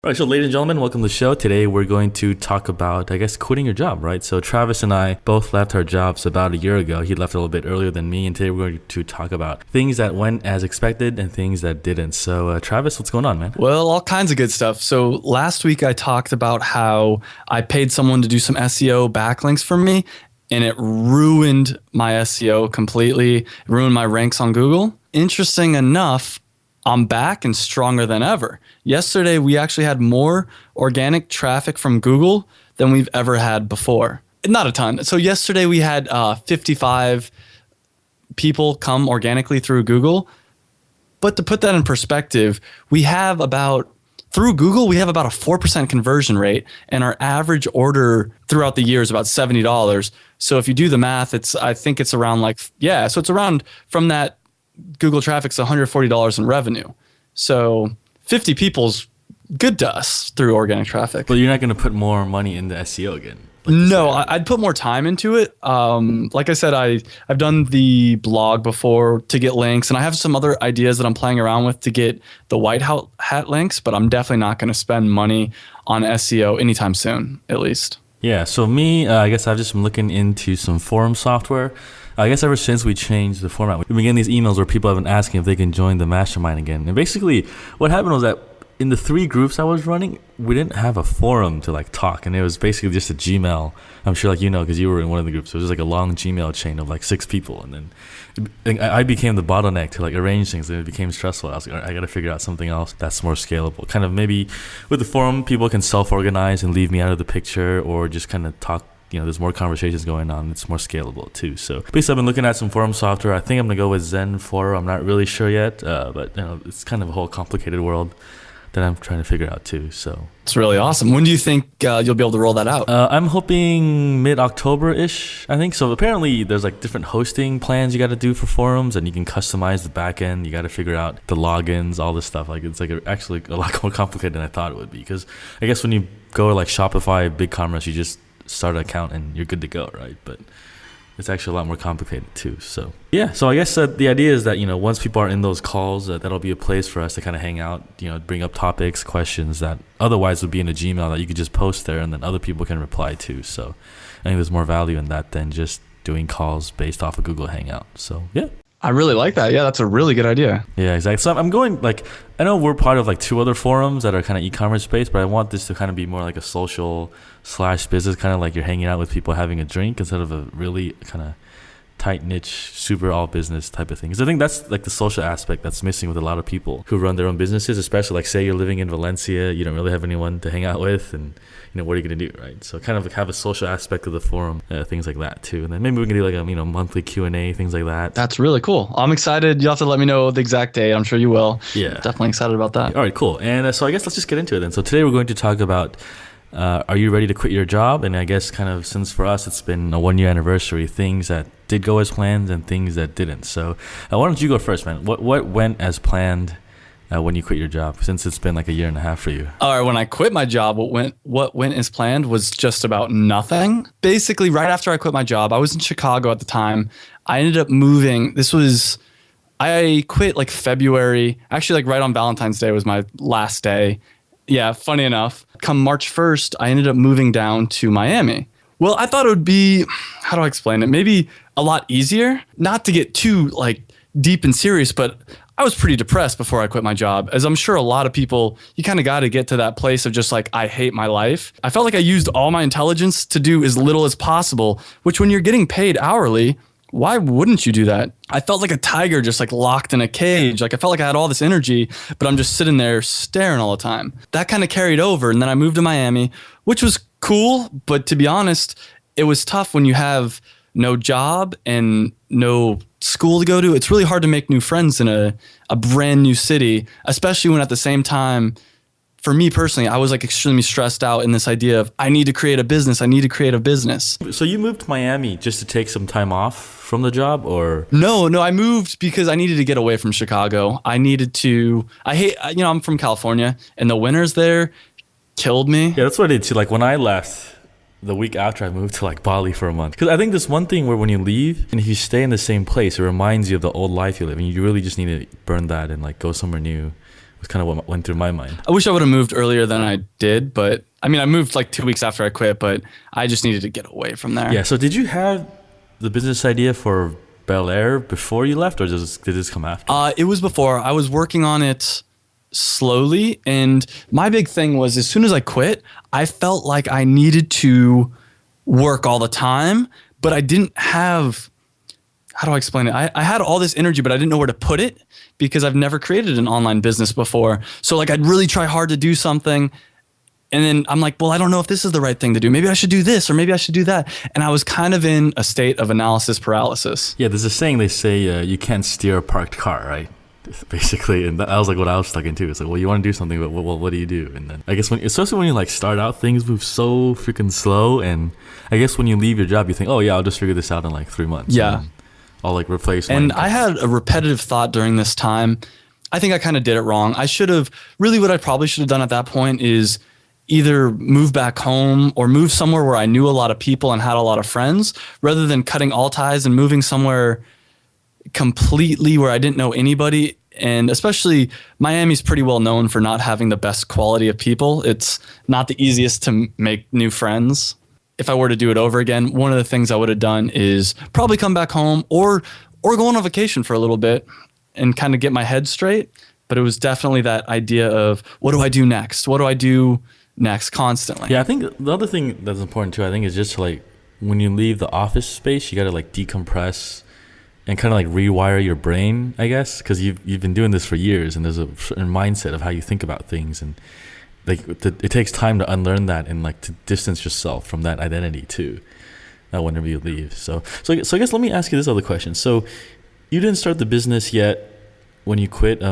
All right, so ladies and gentlemen, welcome to the show. Today we're going to talk about, I guess, quitting your job, right? So Travis and I both left our jobs about a year ago. He left a little bit earlier than me, and today we're going to talk about things that went as expected and things that didn't. So Travis, what's going on, man? Well, all kinds of good stuff. So last week I talked about how I paid someone to do some SEO backlinks for me, and it ruined my SEO completely, ruined my ranks on Google. Interesting enough, I'm back and stronger than ever. Yesterday, we actually had more organic traffic from Google than we've ever had before. Not a ton. So yesterday we had 55 people come organically through Google. But to put that in perspective, through Google, we have about a 4% conversion rate, and our average order throughout the year is about $70. So if you do the math, I think it's around so it's around from that Google traffic's $140 in revenue. So 50 people's good to us through organic traffic. But you're not going to put more money into SEO again. No, I'd put more time into it. Like I said, I've done the blog before to get links, and I have some other ideas that I'm playing around with to get the white hat links, but I'm definitely not going to spend money on SEO anytime soon, at least. Yeah, so me, I guess I've just been looking into some forum software. I guess ever since we changed the format, we've been getting these emails where people have been asking if they can join the mastermind again. And basically what happened was that in the 3 groups I was running, we didn't have a forum to talk. And it was basically just a Gmail. I'm sure because you were in one of the groups. It was a long Gmail chain of 6 people. And then I became the bottleneck to arrange things, and it became stressful. I was like, all right, I got to figure out something else that's more scalable. Kind of maybe with the forum, people can self-organize and leave me out of the picture, or just kind of talk. There's more conversations going on. It's more scalable too. So basically, I've been looking at some forum software. I think I'm gonna go with Zen4. I'm not really sure yet, but it's kind of a whole complicated world that I'm trying to figure out too. So it's really awesome. When do you think you'll be able to roll that out? I'm hoping mid-October-ish, I think. So apparently there's different hosting plans you got to do for forums, and you can customize the backend. You got to figure out the logins, all this stuff. It's actually a lot more complicated than I thought it would be. Because I guess when you go to Shopify, BigCommerce, you just start an account and you're good to go, right? But it's actually a lot more complicated too. So yeah, so I guess the idea is that once people are in those calls, that'll be a place for us to kind of hang out, bring up topics, questions that otherwise would be in a Gmail that you could just post there and then other people can reply to. So I think there's more value in that than just doing calls based off of Google Hangout. So yeah, I really like that. Yeah, that's a really good idea. Yeah, exactly. So I'm going I know we're part of 2 other forums that are kind of e-commerce based, but I want this to kind of be more like a social / business, kind of you're hanging out with people having a drink instead of a really kind of tight niche, super all business type of thing. Because I think that's the social aspect that's missing with a lot of people who run their own businesses, especially say you're living in Valencia, you don't really have anyone to hang out with, and what are you going to do, right? So kind of have a social aspect of the forum, things like that too. And then maybe we can do a monthly Q&A, things like that. That's really cool. I'm excited. You'll have to let me know the exact date. I'm sure you will. Yeah. Definitely excited about that. All right, cool. And so I guess let's just get into it then. So today we're going to talk about are you ready to quit your job? And I guess kind of since for us it's been a 1-year anniversary, things that did go as planned and things that didn't. So why don't you go first, man? What went as planned when you quit your job, since it's been a 1.5 years for you? All right, when I quit my job, what went as planned was just about nothing. Basically, right after I quit my job, I was in Chicago at the time. I ended up moving. I quit February. Actually, right on Valentine's Day was my last day. Yeah, funny enough, come March 1st, I ended up moving down to Miami. Well, I thought it would be, how do I explain it? Maybe a lot easier, not to get too deep and serious, but I was pretty depressed before I quit my job. As I'm sure a lot of people, you kind of got to get to that place of just I hate my life. I felt like I used all my intelligence to do as little as possible, which when you're getting paid hourly, why wouldn't you do that? I felt like a tiger just locked in a cage. I felt like I had all this energy, but I'm just sitting there staring all the time. That kind of carried over. And then I moved to Miami, which was cool. But to be honest, it was tough when you have no job and no school to go to. It's really hard to make new friends in a brand new city, especially when at the same time, for me personally, I was extremely stressed out in this idea of I need to create a business. So you moved to Miami just to take some time off from the job, or? No, I moved because I needed to get away from Chicago. I'm from California, and the winters there killed me. Yeah, that's what I did too. When I left, the week after I moved to Bali for a month. Because I think there's one thing where when you leave and if you stay in the same place, it reminds you of the old life you live, and you really just need to burn that and go somewhere new. was kind of what went through my mind. I wish I would have moved earlier than I did, but I mean, I moved like 2 weeks after I quit, but I just needed to get away from there. Yeah. So did you have the business idea for Bel Air before you left, or did this come after? It was before. I was working on it slowly, and my big thing was as soon as I quit, I felt like I needed to work all the time, but I didn't have, how do I explain it? I had all this energy, but I didn't know where to put it because I've never created an online business before. So like I'd really try hard to do something, and then I'm like, well, I don't know if this is the right thing to do. Maybe I should do this, or maybe I should do that. And I was kind of in a state of analysis paralysis. Yeah, there's a saying they say you can't steer a parked car, right? Basically, and that was like what I was stuck into. It's like, well, you want to do something, but what do you do? And then I guess especially when you like start out, things move so freaking slow. And I guess when you leave your job, you think, oh yeah, I'll just figure this out in like 3 months. Yeah. And I'll like replace. And I had a repetitive thought during this time. I think I kind of did it wrong. I should have really, what I probably should have done at that point is either move back home or move somewhere where I knew a lot of people and had a lot of friends, rather than cutting all ties and moving somewhere completely where I didn't know anybody. And especially Miami's pretty well known for not having the best quality of people. It's not the easiest to make new friends. If I were to do it over again, one of the things I would have done is probably come back home or go on a vacation for a little bit and kind of get my head straight. But it was definitely that idea of, what do I do next? What do I do next constantly? Yeah, I think the other thing that's important too, I think, is just to like, when you leave the office space, you got to like decompress and kind of like rewire your brain, I guess, because you've been doing this for years, and there's a certain mindset of how you think about things, and like it takes time to unlearn that and like to distance yourself from that identity too, whenever you leave. So I guess let me ask you this other question. So you didn't start the business yet when you quit.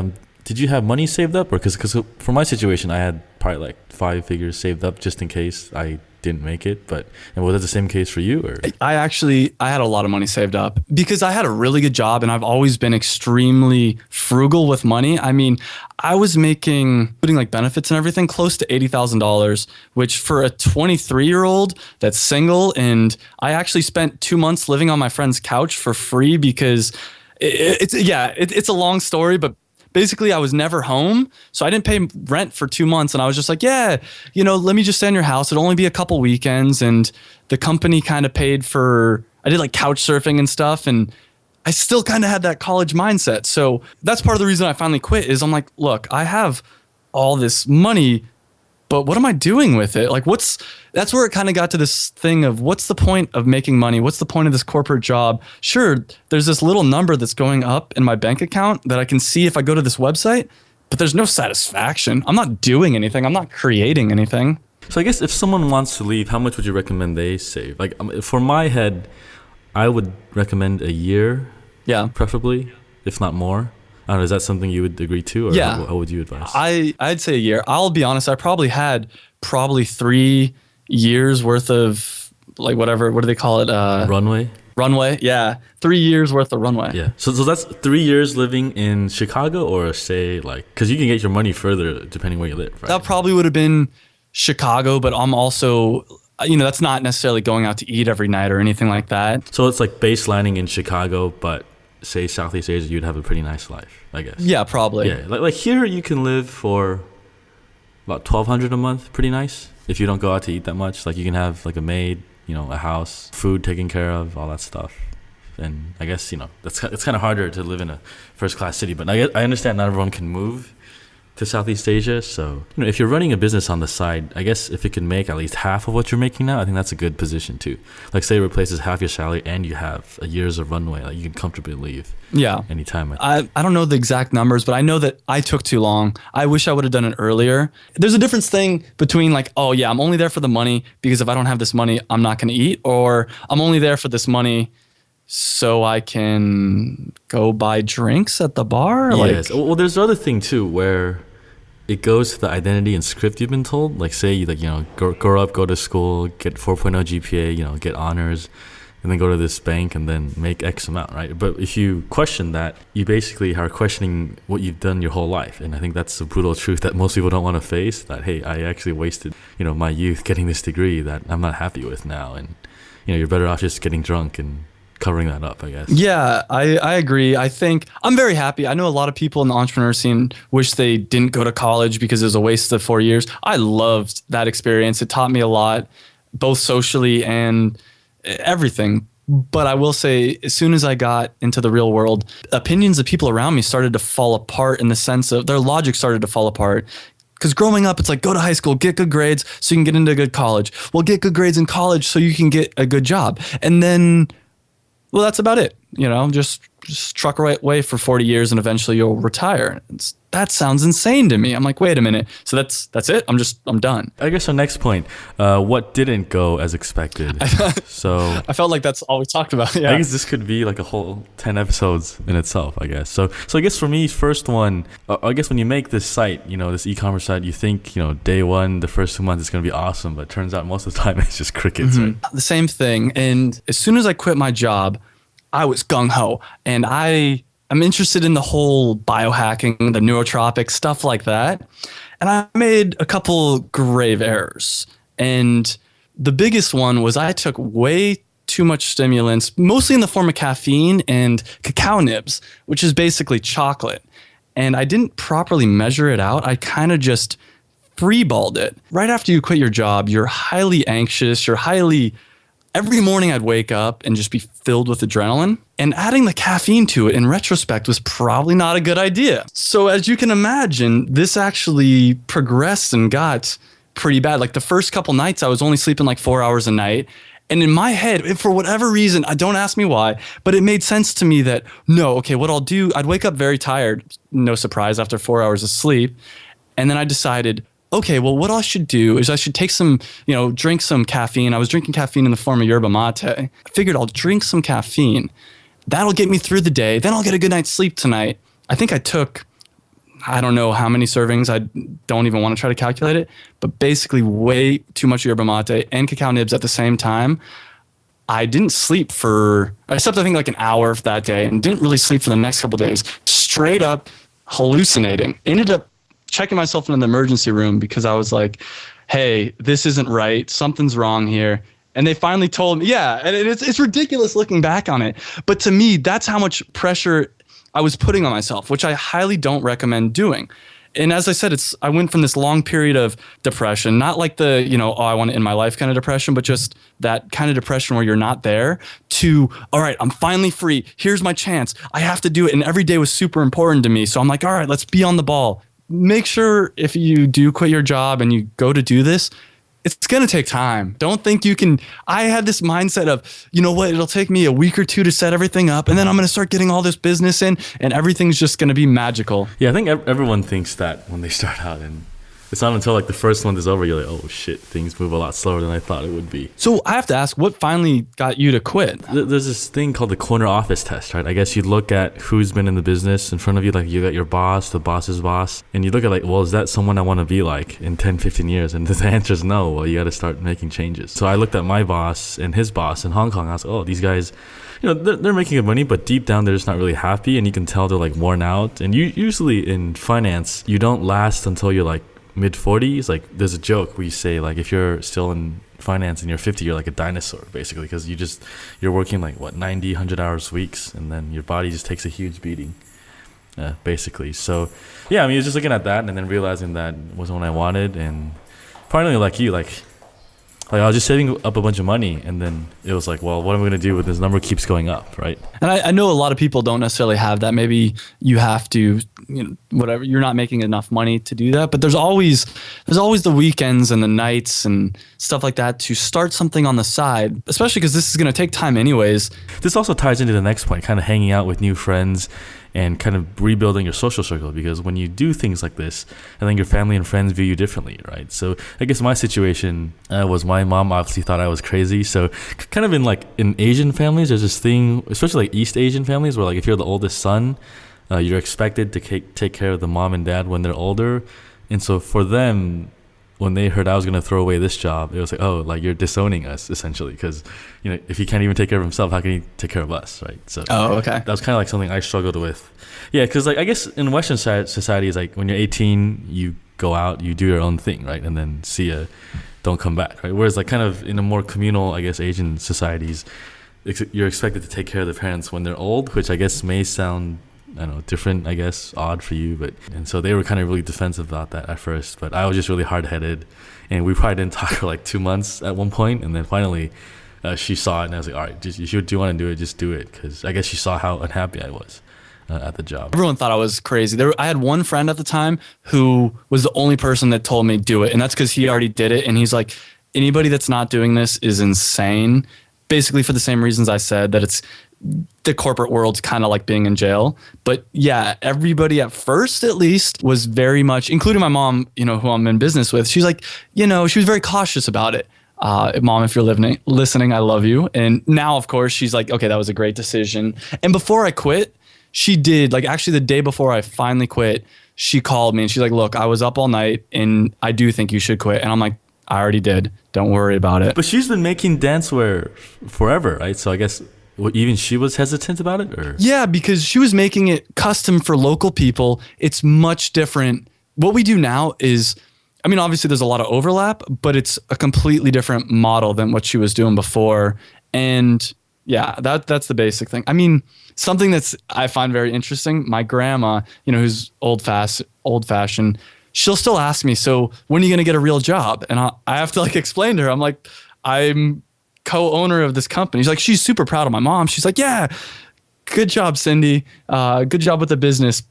Did you have money saved up, or because for my situation, I had probably like 5 figures saved up just in case I didn't make it. And was that the same case for you? Or I had a lot of money saved up because I had a really good job, and I've always been extremely frugal with money. I mean, I was making, putting like benefits and everything, close to $80,000, which for a 23-year-old that's single, and I actually spent 2 months living on my friend's couch for free because it's a long story, but basically I was never home. So I didn't pay rent for 2 months, and I was just like, yeah, let me just stay in your house. It'll only be a couple weekends. And the company kind of paid for, I did like couch surfing and stuff. And I still kind of had that college mindset. So that's part of the reason I finally quit is I'm like, look, I have all this money, but what am I doing with it? Like that's where it kind of got to this thing of, what's the point of making money? What's the point of this corporate job? Sure, there's this little number that's going up in my bank account that I can see if I go to this website, but there's no satisfaction. I'm not doing anything. I'm not creating anything. So I guess if someone wants to leave, how much would you recommend they save? Like for my head, I would recommend a year, preferably, if not more. I don't know, is that something you would agree to, or how would you advise? I'd say a year. I'll be honest, I probably had 3 years worth of like whatever, what do they call it? Runway, yeah. 3 years worth of runway. Yeah. So that's 3 years living in Chicago, or say like, because you can get your money further depending where you live, right? That probably would have been Chicago, but I'm also, that's not necessarily going out to eat every night or anything like that. So it's like baselining in Chicago, but say Southeast Asia, you'd have a pretty nice life, I guess. Yeah, probably. Yeah, like here you can live for about $1,200 a month, pretty nice. If you don't go out to eat that much, like you can have like a maid, a house, food taken care of, all that stuff. And I guess it's kind of harder to live in a first class city, but I understand not everyone can move to Southeast Asia. So if you're running a business on the side, I guess if it can make at least half of what you're making now, I think that's a good position too. Like say it replaces half your salary and you have a years of runway, like you can comfortably leave anytime. I don't know the exact numbers, but I know that I took too long. I wish I would have done it earlier. There's a difference thing between like, oh yeah, I'm only there for the money because if I don't have this money, I'm not going to eat, or I'm only there for this money so I can go buy drinks at the bar. Yes. Well, there's the other thing too, where it goes to the identity and script you've been told. Like say, grow up, go to school, get 4.0 GPA, get honors, and then go to this bank and then make X amount, right? But if you question that, you basically are questioning what you've done your whole life. And I think that's the brutal truth that most people don't want to face, that, hey, I actually wasted, my youth getting this degree that I'm not happy with now. And, you're better off just getting drunk and covering that up, I guess. Yeah, I agree. I think I'm very happy. I know a lot of people in the entrepreneur scene wish they didn't go to college because it was a waste of 4 years. I loved that experience. It taught me a lot, both socially and everything. But I will say, as soon as I got into the real world, opinions of people around me started to fall apart in the sense of their logic started to fall apart. Because growing up, it's like, go to high school, get good grades so you can get into a good college. Well, get good grades in college so you can get a good job. And then, well, that's about it. Just truck away for 40 years and eventually you'll retire. That sounds insane to me. I'm like, wait a minute. So that's it? I'm done. I guess our next point, what didn't go as expected? So I felt like that's all we talked about. Yeah. I guess this could be like a whole 10 episodes in itself, I guess. So I guess for me, first one, I guess when you make this site, this e-commerce site, you think, day one, the first 2 months it's going to be awesome, but it turns out most of the time it's just crickets, right? The same thing. And as soon as I quit my job, I was gung-ho. And I'm interested in the whole biohacking, the neurotropics, stuff like that. And I made a couple grave errors. And the biggest one was I took way too much stimulants, mostly in the form of caffeine and cacao nibs, which is basically chocolate. And I didn't properly measure it out. I kind of just freeballed it. Right after you quit your job, you're highly anxious. Every morning I'd wake up and just be filled with adrenaline, and adding the caffeine to it in retrospect was probably not a good idea. So as you can imagine, this actually progressed and got pretty bad. Like the first couple nights, I was only sleeping like 4 hours a night. And in my head, for whatever reason, don't ask me why, but it made sense to me that, what I'll do, I'd wake up very tired, no surprise, after 4 hours of sleep. And then I decided, okay, well, what I should do is I should take some, drink some caffeine. I was drinking caffeine in the form of yerba mate. I figured I'll drink some caffeine. That'll get me through the day. Then I'll get a good night's sleep tonight. I think I took, I don't know how many servings. I don't even want to try to calculate it, but basically way too much yerba mate and cacao nibs at the same time. I didn't sleep I slept, I think, like an hour that day and didn't really sleep for the next couple of days. Straight up hallucinating. Ended up checking myself into the emergency room because I was like, hey, this isn't right. Something's wrong here. And they finally told me, yeah, and it's ridiculous looking back on it. But to me, that's how much pressure I was putting on myself, which I highly don't recommend doing. And as I said, I went from this long period of depression, not like the, I want to end my life kind of depression, but just that kind of depression where you're not there, to, all right, I'm finally free. Here's my chance. I have to do it. And every day was super important to me. So I'm like, all right, let's be on the ball. Make sure if you do quit your job and you go to do this, it's going to take time. Don't think you can. I had this mindset of, it'll take me a week or two to set everything up, and then I'm going to start getting all this business in, and everything's just going to be magical. Yeah, I think everyone thinks that when they start out, and it's not until like the first month is over, you're like, oh shit, things move a lot slower than I thought it would be. So I have to ask, what finally got you to quit? There's this thing called the corner office test, right? I guess you look at who's been in the business in front of you, like you got your boss, the boss's boss, and you look at like, well, is that someone I want to be like in 10, 15 years? And the answer is no. Well, you got to start making changes. So I looked at my boss and his boss in Hong Kong. I was like, oh, these guys, they're making good money, but deep down they're just not really happy, and you can tell they're like worn out. And usually in finance, you don't last until you're like mid-40s. Like there's a joke we say, like if you're still in finance and you're 50, you're like a dinosaur basically, because you're working like 90, 100 hours weeks, and then your body just takes a huge beating, basically. So yeah, I mean, it's just looking at that and then realizing that wasn't what I wanted, and finally, like you, like I was just saving up a bunch of money, and then it was like, well, what am I going to do when this number keeps going up, right? And I know a lot of people don't necessarily have that. Maybe you have to, whatever, you're not making enough money to do that. But there's always the weekends and the nights and stuff like that to start something on the side, especially because this is going to take time anyways. This also ties into the next point, kind of hanging out with new friends and kind of rebuilding your social circle, because when you do things like this, I think your family and friends view you differently, right? So I guess my situation was my mom obviously thought I was crazy. So kind of in Asian families, there's this thing, especially like East Asian families, where like if you're the oldest son, you're expected to take care of the mom and dad when they're older. And so for them, when they heard I was going to throw away this job, it was like, oh, like you're disowning us essentially, because if he can't even take care of himself, how can he take care of us, right? So okay, that was kind of like something I struggled with. Yeah, because like I guess in Western society, it's like when you're 18, you go out, you do your own thing, right, and then see ya, don't come back, right? Whereas like kind of in a more communal, I guess, Asian societies, you're expected to take care of the parents when they're old, which I guess may sound, I don't know, different, I guess, odd for you, but and so they were kind of really defensive about that at first, but I was just really hard-headed, and we probably didn't talk for like 2 months at one point, and then finally she saw it, and I was like, all right, just, if you do want to do it, just do it, because I guess she saw how unhappy I was at the job. Everyone thought I was crazy. I had one friend at the time who was the only person that told me do it, and that's because he already did it, and he's like, anybody that's not doing this is insane. Basically for the same reasons I said, that it's the corporate world's kind of like being in jail. But yeah, everybody at first at least was very much, including my mom, who I'm in business with. She's like, she was very cautious about it. Mom, if you're listening, I love you. And now, of course, she's like, okay, that was a great decision. And before I quit, she did, like actually the day before I finally quit, she called me and she's like, look, I was up all night and I do think you should quit. And I'm like, I already did. Don't worry about it. But she's been making dancewear forever, right? So I guess even she was hesitant about it? Or? Yeah, because she was making it custom for local people. It's much different. What we do now is, obviously there's a lot of overlap, but it's a completely different model than what she was doing before. And yeah, that's the basic thing. Something I find very interesting, my grandma, who's old fashioned, she'll still ask me, so when are you going to get a real job? And I have to explain to her, I'm like, I'm co-owner of this company. She's super proud of my mom. She's like, yeah, good job, Cindy. Good job with the business.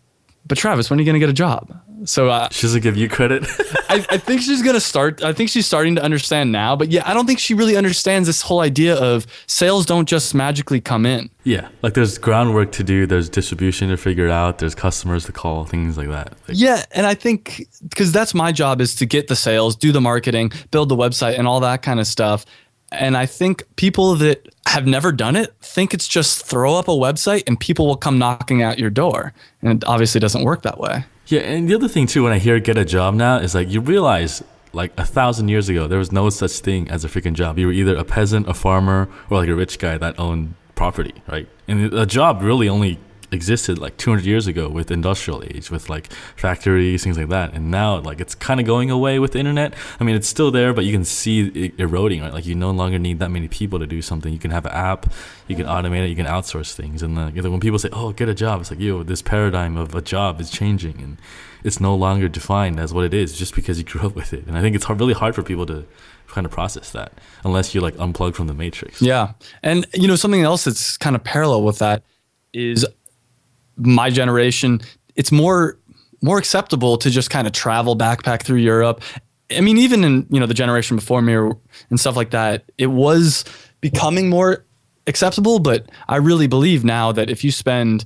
But Travis, when are you going to get a job? So she doesn't give you credit. I think she's going to start. I think she's starting to understand now. But yeah, I don't think she really understands this whole idea of sales don't just magically come in. Yeah, there's groundwork to do. There's distribution to figure out. There's customers to call, things like that. Yeah, and I think because that's my job is to get the sales, do the marketing, build the website, and all that kind of stuff. And I think people that have never done it think it's just throw up a website and people will come knocking at your door. And it obviously doesn't work that way. Yeah, and the other thing too, when I hear get a job now, is you realize 1,000 years ago, there was no such thing as a freaking job. You were either a peasant, a farmer, or a rich guy that owned property, right? And a job really only existed 200 years ago with industrial age, with factories, things like that. And now it's kind of going away with the internet. It's still there, but you can see it eroding, right? You no longer need that many people to do something. You can have an app, you can automate it, you can outsource things. And when people say, oh, get a job, it's this paradigm of a job is changing, and it's no longer defined as what it is just because you grew up with it. And I think it's really hard for people to kind of process that unless you unplug from the matrix. Yeah. And something else that's kind of parallel with that is my generation, it's more acceptable to just kind of travel, backpack through Europe. Even in, the generation before me and stuff like that, it was becoming more acceptable. But I really believe now that if you spend,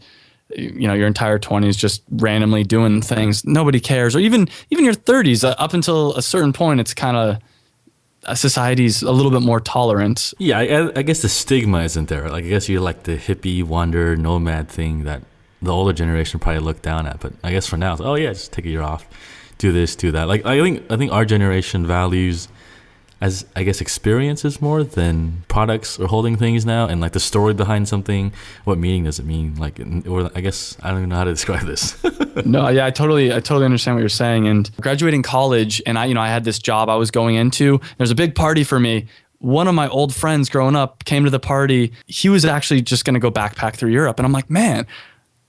your entire 20s just randomly doing things, nobody cares. Or even your 30s, up until a certain point, it's kind of society's a little bit more tolerant. Yeah, I guess the stigma isn't there. I guess you're the hippie, wanderer, nomad thing that the older generation probably look down at, but I guess for now, it's, oh yeah, just take a year off, do this, do that. I think our generation values, as I guess, experiences more than products or holding things now, and the story behind something. What meaning does it mean? Or I guess I don't even know how to describe this. No, yeah, I totally understand what you're saying. And graduating college, and I had this job I was going into. There's a big party for me. One of my old friends growing up came to the party. He was actually just going to go backpack through Europe, and I'm like, man,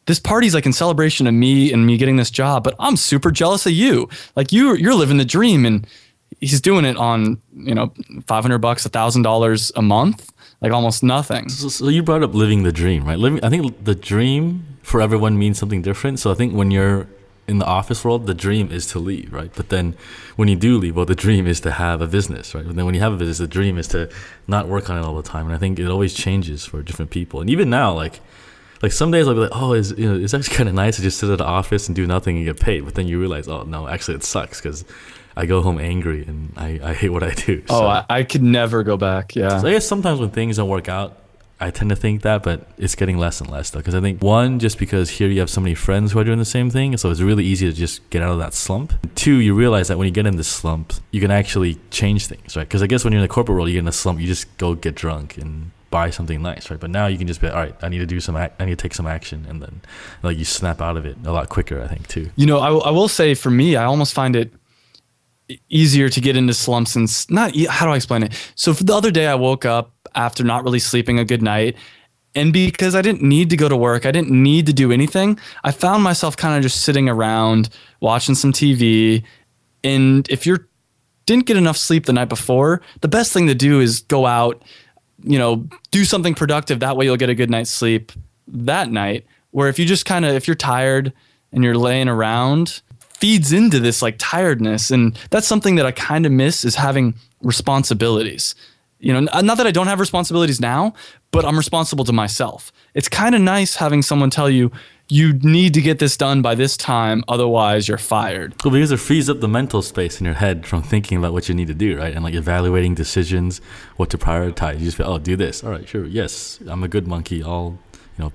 this party's in celebration of me and me getting this job, but I'm super jealous of you. You're living the dream, and he's doing it on, $500, $1,000 a month, almost nothing. So you brought up living the dream, right? I think the dream for everyone means something different. So I think when you're in the office world, the dream is to leave, right? But then when you do leave, the dream is to have a business, right? And then when you have a business, the dream is to not work on it all the time. And I think it always changes for different people. And even now, some days I'll be oh, it's actually kind of nice to just sit at the office and do nothing and get paid. But then you realize, oh, no, actually it sucks because I go home angry and I hate what I do. So. Oh, I could never go back, yeah. So I guess sometimes when things don't work out, I tend to think that, but it's getting less and less, though. Because I think, one, just because here you have so many friends who are doing the same thing, so it's really easy to just get out of that slump. Two, you realize that when you get in this slump, you can actually change things, right? Because I guess when you're in the corporate world, you get in a slump, you just go get drunk and buy something nice, right? But now you can just be, all right, I need to take some action, and then you snap out of it a lot quicker, I think, too. I will say for me, I almost find it easier to get into slumps and how do I explain it? So for the other day I woke up, after not really sleeping a good night. And because I didn't need to go to work, I didn't need to do anything, I found myself kind of just sitting around watching some TV. And if you didn't get enough sleep the night before, the best thing to do is go out, do something productive. That way you'll get a good night's sleep that night. Where if you're tired and you're laying around, feeds into this like tiredness. And that's something that I kind of miss, is having responsibilities. Not that I don't have responsibilities now, but I'm responsible to myself. It's kind of nice having someone tell you, you need to get this done by this time, otherwise you're fired. Well, because it frees up the mental space in your head from thinking about what you need to do, right? And like evaluating decisions, what to prioritize. You just feel, do this. All right, sure. Yes, I'm a good monkey. I'll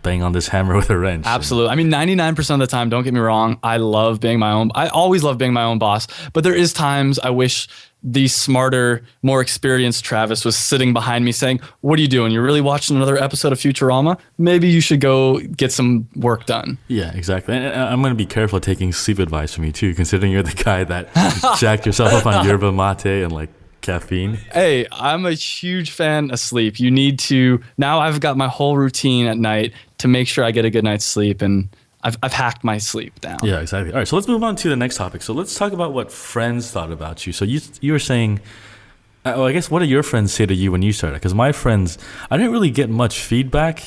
bang on this hammer with a wrench. Absolutely. I mean, 99% of the time, don't get me wrong, I always love being my own boss, but there is times I wish the smarter, more experienced Travis was sitting behind me saying, what are you doing? You're really watching another episode of Futurama? Maybe you should go get some work done. Yeah, exactly. And I'm going to be careful taking sleep advice from you too, considering you're the guy that jacked yourself up on yerba mate and like caffeine. Hey, I'm a huge fan of sleep. Now I've got my whole routine at night to make sure I get a good night's sleep, and I've hacked my sleep down. Yeah, exactly. All right, so let's move on to the next topic. So let's talk about what friends thought about you. So you were saying, I guess, what did your friends say to you when you started? Because my friends, I didn't really get much feedback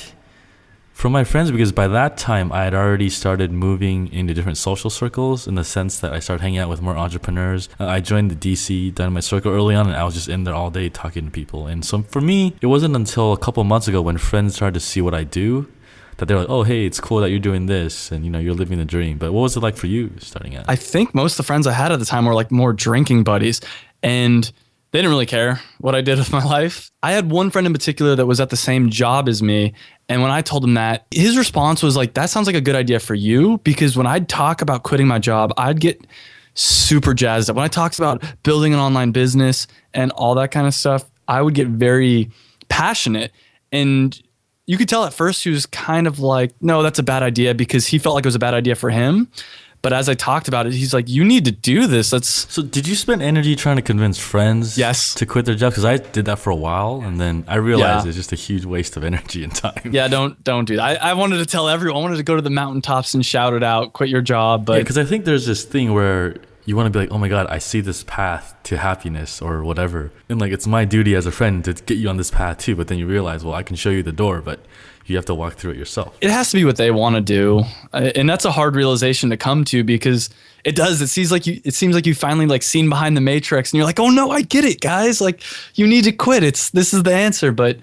from my friends, because by that time I had already started moving into different social circles, in the sense that I started hanging out with more entrepreneurs. I joined the DC Dynamite Circle early on, and I was just in there all day talking to people. And so for me, it wasn't until a couple months ago when friends started to see what I do that they're like, oh, hey, it's cool that you're doing this, and you're living the dream. But what was it like for you starting out? I think most of the friends I had at the time were like more drinking buddies, and they didn't really care what I did with my life. I had one friend in particular that was at the same job as me, and when I told him that, his response was like, that sounds like a good idea for you, because when I'd talk about quitting my job, I'd get super jazzed up. When I talked about building an online business and all that kind of stuff, I would get very passionate. And you could tell at first he was kind of like, no, that's a bad idea, because he felt like it was a bad idea for him. But as I talked about it, he's like, you need to do this. So did you spend energy trying to convince friends to quit their jobs? Because I did that for a while, and then I realized it's just a huge waste of energy and time. Yeah, don't do that. I wanted to tell everyone. I wanted to go to the mountaintops and shout it out, quit your job. But because I think there's this thing where you want to be like, oh my God, I see this path to happiness or whatever. And like, it's my duty as a friend to get you on this path too. But then you realize, well, I can show you the door, but you have to walk through it yourself. It has to be what they want to do. And that's a hard realization to come to, because it does. It seems like you finally like seen behind the matrix, and you're like, oh no, I get it, guys. Like, you need to quit. This is the answer, but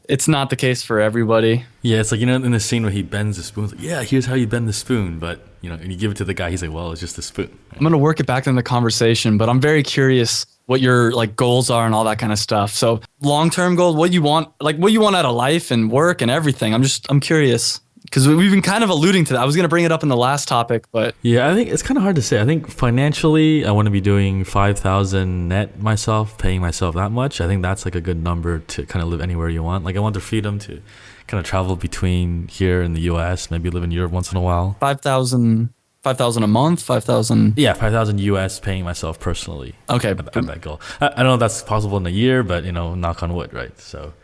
it's not the case for everybody. Yeah, it's like, in the scene where he bends the spoon, it's like, yeah, here's how you bend the spoon. But, and you give it to the guy, he's like, well, it's just a spoon. I'm going to work it back in the conversation, but I'm very curious what your like goals are and all that kind of stuff. So long-term goals, what you want out of life and work and everything. I'm curious, because we've been kind of alluding to that. I was going to bring it up in the last topic, but yeah, I think it's kind of hard to say. I think financially, I want to be doing 5,000 net myself, paying myself that much. I think that's like a good number to kind of live anywhere you want. Like, I want the freedom to kind of travel between here and the US, maybe live in Europe once in a while. 5,000 a month, 5,000. Yeah, 5,000 US, paying myself personally. Okay, at that goal. I don't know if that's possible in a year, but knock on wood, right? So,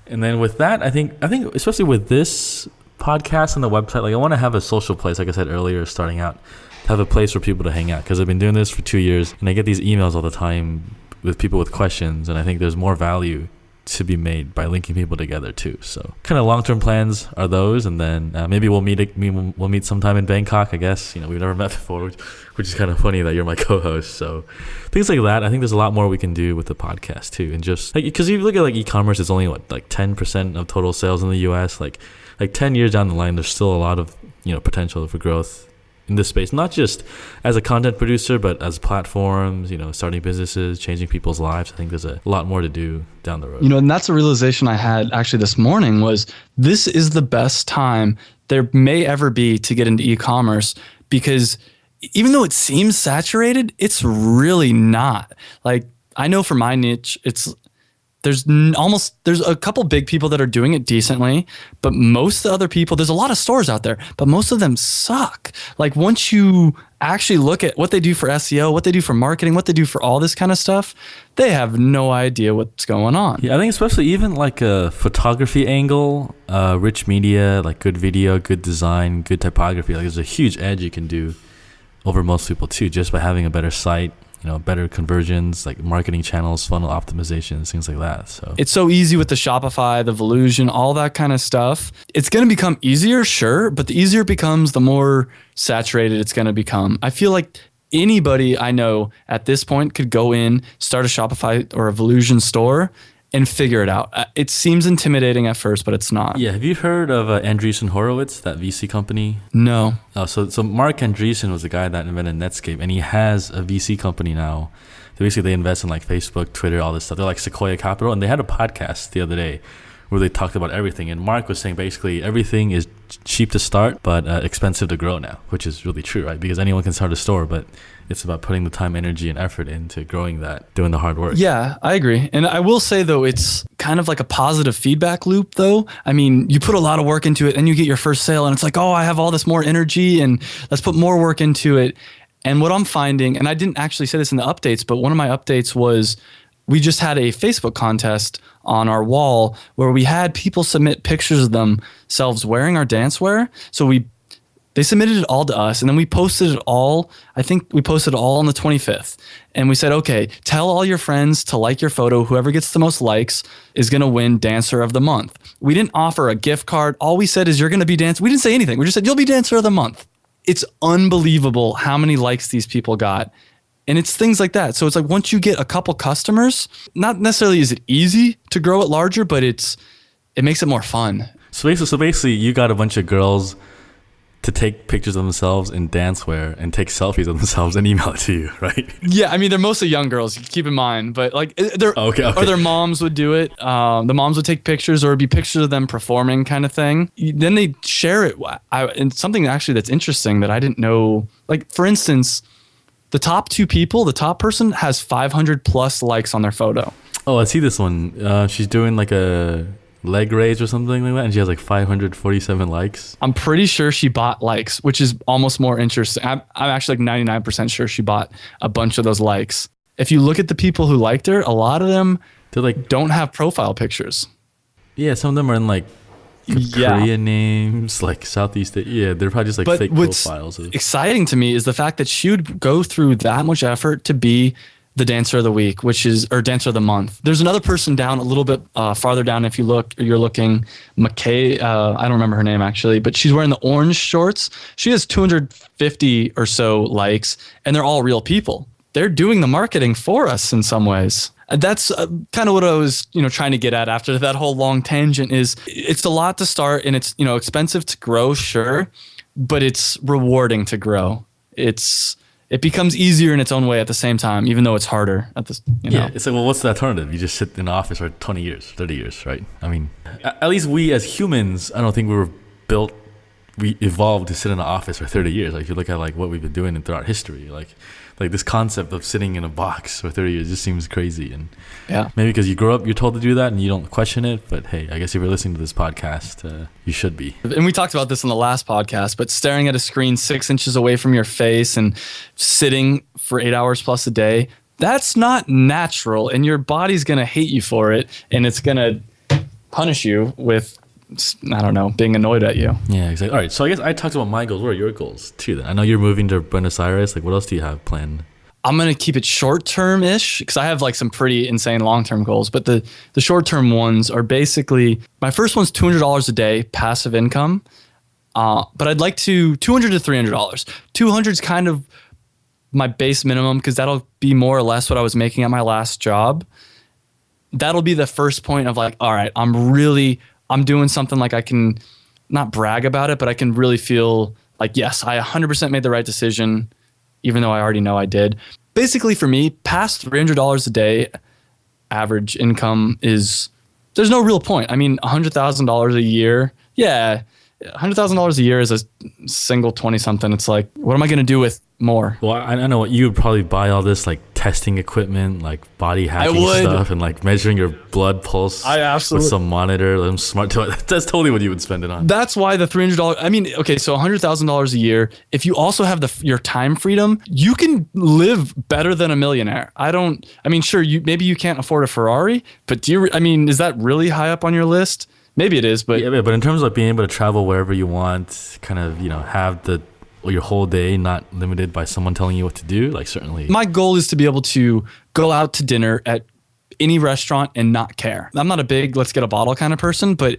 and then with that, I think especially with this podcast and the website, like, I want to have a social place, like I said earlier, starting out, to have a place for people to hang out, because I've been doing this for 2 years, and I get these emails all the time with people with questions, and I think there's more value to be made by linking people together too. So kind of long-term plans are those, and then maybe we'll meet sometime in Bangkok, I guess. We've never met before, which is kind of funny that you're my co-host. So things like that. I think there's a lot more we can do with the podcast too, and just like, because you look at like e-commerce, it's only like 10% of total sales in the US. Like 10 years down the line, there's still a lot of potential for growth in this space, not just as a content producer, but as platforms, starting businesses, changing people's lives. I think there's a lot more to do down the road. And that's a realization I had actually this morning, was this is the best time there may ever be to get into e-commerce, because even though it seems saturated, it's really not. Like, I know for my niche, there's a couple big people that are doing it decently, but most of the other people, there's a lot of stores out there, but most of them suck. Like once you actually look at what they do for SEO, what they do for marketing, what they do for all this kind of stuff, they have no idea what's going on. Yeah, I think especially even like a photography angle, rich media, like good video, good design, good typography, like there's a huge edge you can do over most people too, just by having a better site, better conversions, like marketing channels, funnel optimizations, things like that. So it's so easy with the Shopify, the Volusion, all that kind of stuff. It's going to become easier, sure, but the easier it becomes, the more saturated it's going to become. I feel like anybody I know at this point could go in, start a Shopify or a Volusion store and figure it out. It seems intimidating at first, but it's not. yeah, have you heard of Andreessen Horowitz, that VC company? No. So Mark Andreessen was the guy that invented Netscape, and he has a VC company now. They invest in like Facebook, Twitter, all this stuff. They're like Sequoia Capital, and they had a podcast the other day where they talked about everything. And Mark was saying basically everything is cheap to start, but expensive to grow now, which is really true, right? Because anyone can start a store, but it's about putting the time, energy, and effort into growing that, doing the hard work. Yeah, I agree. And I will say, though, it's kind of like a positive feedback loop, though. I mean, you put a lot of work into it and you get your first sale and it's like, oh, I have all this more energy and let's put more work into it. And what I'm finding, and I didn't actually say this in the updates, but one of my updates was we just had a Facebook contest on our wall where we had people submit pictures of themselves wearing our dance wear. So they submitted it all to us, and then we posted it all. I think we posted it all on the 25th. And we said, okay, tell all your friends to like your photo. Whoever gets the most likes is going to win Dancer of the Month. We didn't offer a gift card. All we said is you're going to be Dancer. We didn't say anything. We just said you'll be Dancer of the Month. It's unbelievable how many likes these people got. And it's things like that. So it's like once you get a couple customers, not necessarily is it easy to grow it larger, but it makes it more fun. So basically, you got a bunch of girls to take pictures of themselves in dancewear and take selfies of themselves and email it to you, right? Yeah, I mean, they're mostly young girls, keep in mind, but like or their moms would do it. The moms would take pictures, or it'd be pictures of them performing kind of thing. Then they share it. And something actually that's interesting that I didn't know, like for instance, the top two people, the top person has 500 plus likes on their photo. Oh, I see this one. She's doing like a leg raise or something like that, and she has like 547 likes. I'm pretty sure she bought likes, which is almost more interesting. I'm actually like 99% sure she bought a bunch of those likes. If you look at the people who liked her, a lot of them don't have profile pictures. Yeah, some of them are in like Korean names, like Southeast. Yeah, they're probably just like fake profiles. Exciting to me is the fact that she would go through that much effort to be the Dancer of the Week, or Dancer of the Month. There's another person down a little bit farther down. If you're looking, McKay, I don't remember her name actually, but she's wearing the orange shorts. She has 250 or so likes, and they're all real people. They're doing the marketing for us in some ways. That's kind of what I was, trying to get at after that whole long tangent. Is it's a lot to start, and it's expensive to grow, sure, but it's rewarding to grow. It becomes easier in its own way at the same time, even though it's harder at this. Yeah, it's like, well, what's the alternative? You just sit in the office for 20 years, 30 years, right? I mean, at least we as humans, I don't think we evolved to sit in the office for 30 years. Like if you look at like what we've been doing throughout history, like this concept of sitting in a box for 30 years just seems crazy. And yeah, maybe because you grow up, you're told to do that and you don't question it. But hey, I guess if you're listening to this podcast, you should be. And we talked about this in the last podcast, but staring at a screen 6 inches away from your face and sitting for 8 hours plus a day, that's not natural. And your body's going to hate you for it. And it's going to punish you with, I don't know, being annoyed at you. Yeah, exactly. All right. So I guess I talked about my goals. What are your goals too then? I know you're moving to Buenos Aires. Like what else do you have planned? I'm going to keep it short-term-ish because I have like some pretty insane long-term goals. But the short-term ones are basically, my first one's $200 a day, passive income. But I'd like $200 to $300. 200 is kind of my base minimum because that'll be more or less what I was making at my last job. That'll be the first point of like, all right, I'm doing something like I can not brag about it, but I can really feel like, yes, I 100% made the right decision, even though I already know I did. Basically for me, past $300 a day average income there's no real point. I mean, $100,000 a year. Yeah. $100,000 a year is a single 20 something. It's like, what am I going to do with more? Well, I know what you would probably buy all this like testing equipment, like body hacking would. stuff, and like measuring your blood pulse I absolutely- with some monitor, some smart. That's totally what you would spend it on. That's why the $300. I mean, okay, so $100,000 a year. If you also have your time freedom, you can live better than a millionaire. I mean, sure, maybe you can't afford a Ferrari, but I mean, is that really high up on your list? Maybe it is, but Yeah, but in terms of like being able to travel wherever you want, kind of, have your whole day not limited by someone telling you what to do, like certainly. my goal is to be able to go out to dinner at any restaurant and not care. I'm not a big let's get a bottle kind of person, but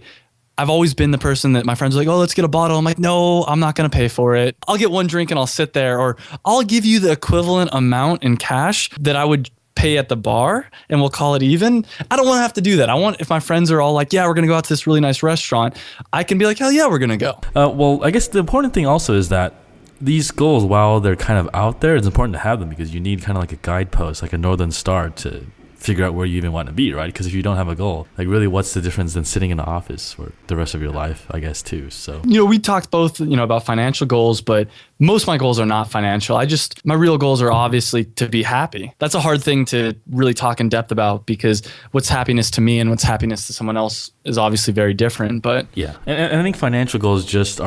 I've always been the person that my friends are like, oh, let's get a bottle. I'm like, no, I'm not going to pay for it. I'll get one drink and I'll sit there, or I'll give you the equivalent amount in cash that I would pay at the bar and we'll call it even. I don't want to have to do that. If my friends are all like, yeah, we're going to go out to this really nice restaurant, I can be like, hell yeah, we're going to go. Well, I guess the important thing also is that these goals, while they're kind of out there, it's important to have them because you need kind of like a guidepost, like a Northern Star to figure out where you even want to be, right? Because if you don't have a goal, like really what's the difference than sitting in the office for the rest of your life, I guess, too. So, We talked both, about financial goals, but most of my goals are not financial. My real goals are obviously to be happy. That's a hard thing to really talk in depth about because what's happiness to me and what's happiness to someone else is obviously very different. But yeah. And I think financial goals just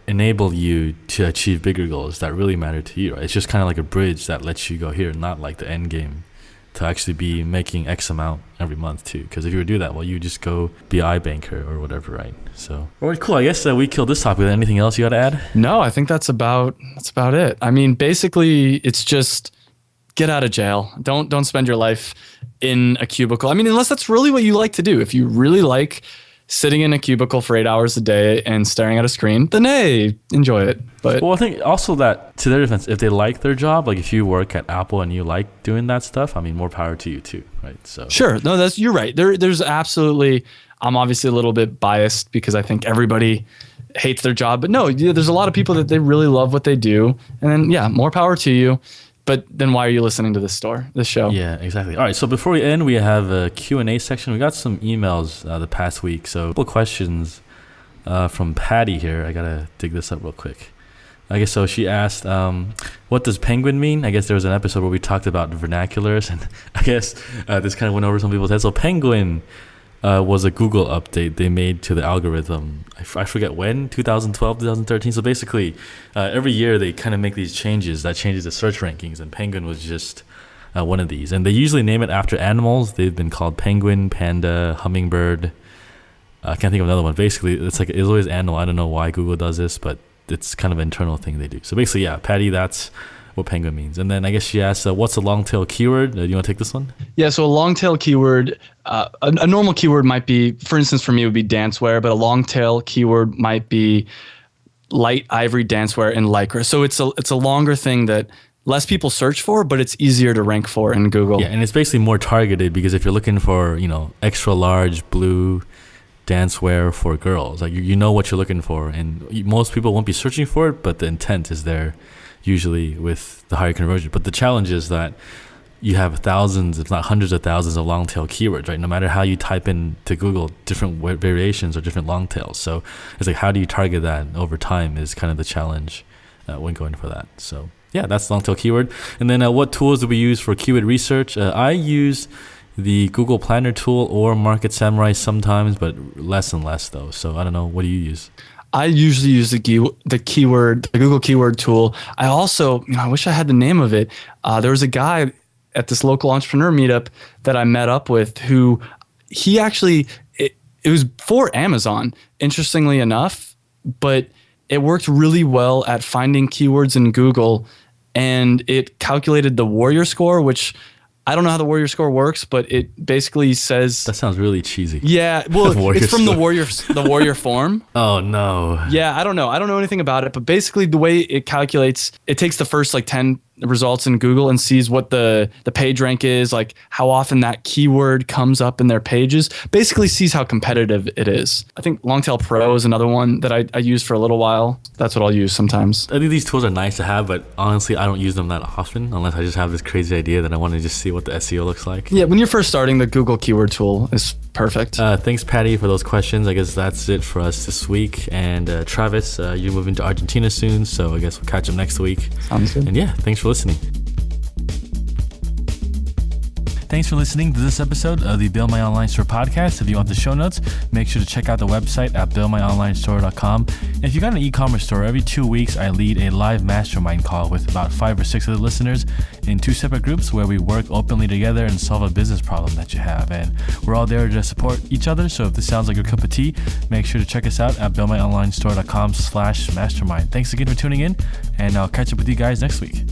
enable you to achieve bigger goals that really matter to you, right? It's just kind of like a bridge that lets you go here, not like the end game to actually be making X amount every month too. Because if you would do that, well, you just go be an iBanker or whatever, right? So, all right, cool. I guess we killed this topic. Anything else you got to add? no, I think that's about it. I mean, basically, it's just get out of jail. Don't spend your life in a cubicle. I mean, unless that's really what you like to do. If you really like sitting in a cubicle for 8 hours a day and staring at a screen, then hey, enjoy it. But Well, I think also that to their defense, if they like their job, like if you work at Apple and you like doing that stuff, I mean, more power to you too, right? So sure, no, you're right. There's absolutely. I'm obviously a little bit biased because I think everybody hates their job, but no, there's a lot of people that they really love what they do, and then yeah, more power to you. But then why are you listening to this show? Yeah, exactly. All right, so before we end, we have a Q&A section. We got some emails the past week, so a couple questions from Patty here. I gotta dig this up real quick. I guess so. She asked, what does penguin mean? I guess there was an episode where we talked about vernaculars, and I guess this kind of went over some people's heads. So penguin was a Google update they made to the algorithm. I forget when, 2012, 2013. So basically, every year they kind of make these changes that changes the search rankings, and penguin was just one of these. And they usually name it after animals. They've been called penguin, panda, hummingbird. I can't think of another one. Basically, it's always animal. I don't know why Google does this, but it's kind of an internal thing they do. So basically, yeah, Patty, that's what penguin means. And then I guess she asked, what's a long tail keyword? Do you want to take this one? Yeah, so a long tail keyword, a normal keyword might be, for instance, for me, it would be dancewear, but a long tail keyword might be light ivory dancewear and lycra. So it's a longer thing that less people search for, but it's easier to rank for in Google. Yeah, and it's basically more targeted because if you're looking for, extra large blue dancewear for girls, like you know what you're looking for, and most people won't be searching for it, but the intent is there usually with the higher conversion. But the challenge is that you have thousands, if not hundreds of thousands of long tail keywords, right? No matter how you type into Google different variations or different long tails. So it's like, how do you target that over time is kind of the challenge when going for that. So yeah, that's long tail keyword. And then what tools do we use for keyword research? I use the Google Planner tool or Market Samurai sometimes, but less and less though. So I don't know, what do you use? I usually use the Google keyword tool. I also, I wish I had the name of it. There was a guy at this local entrepreneur meetup that I met up with who he actually, it was for Amazon, interestingly enough, but it worked really well at finding keywords in Google, and it calculated the Warrior score, which I don't know how the Warrior score works, but it basically says... That sounds really cheesy. Yeah, well, it's from the Warrior form. Oh, no. Yeah, I don't know. I don't know anything about it, but basically the way it calculates, it takes the first 10 results in Google and sees what the page rank is, like how often that keyword comes up in their pages, basically sees how competitive it is. I think Longtail Pro is another one that I used for a little while. That's what I'll use sometimes. I think these tools are nice to have, but honestly, I don't use them that often unless I just have this crazy idea that I want to just see what the SEO looks like. Yeah, when you're first starting, the Google keyword tool is perfect. Thanks, Patty, for those questions. I guess that's it for us this week. And Travis, you're moving to Argentina soon, so I guess we'll catch up next week. Sounds good. And yeah, thanks for listening. Thanks for listening to this episode of the Build My Online Store podcast. If you want the show notes, make sure to check out the website at buildmyonlinestore.com. And if you got an e-commerce store, every 2 weeks I lead a live mastermind call with about 5 or 6 other listeners in 2 separate groups where we work openly together and solve a business problem that you have. And we're all there to support each other. So if this sounds like your cup of tea, make sure to check us out at buildmyonlinestore.com/mastermind. Thanks again for tuning in, and I'll catch up with you guys next week.